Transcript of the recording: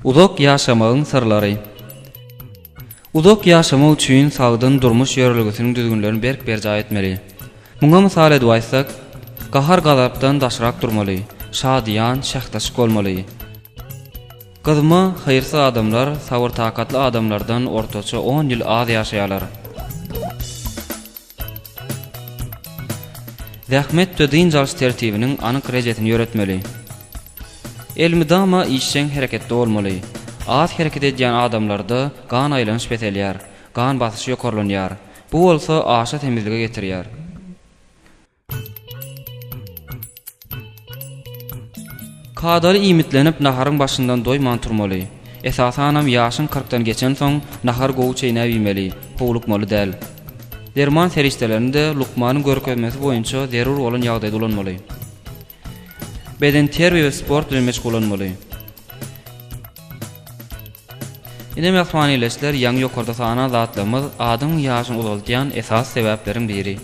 Uzak ýaşamagyň sırlary. Uzak ýaşamak üçin sagdyn durmuş ýörelgesiniň düzgünlerini berk berja etmeli. Muňa mysal edip aýtsak, gahar gazapdan daşrak durmaly, şadyan, şahtaşyk bolmaly. Gyzma, haýyrsyz adamlar sabır takatly adamlardan ortaça 10 ýyl az ýaşaýarlar. Zähmet tödin jalş tertibiniň anyk rejetini ýöretmeli. Elmidama işçen hereketde bolmaly. Az hereket edýän adamlarda gan aýlanyş betelýär, gan basyşy ýokarlanýar. Bu bolsa aşa temizlige getirýär. Kadary imitlenip naharyň başyndan doýman turmaly. Esasanam ýaşyň 40-dan geçen soň nahar gowy çeýnäp ýemeli, howlukmaly däl. Derman serişdelerinde Lukmanyň görkezmesi boýunça zerur bolan ýagdaýda ulanmaly. Beden terbiýe we sport bilen meşgulanmaly. Ine mehmanyleşler ýaňy ýokarda sana zatlamyz adyň ýaşyny uzaltýan esas sebepleriň biri.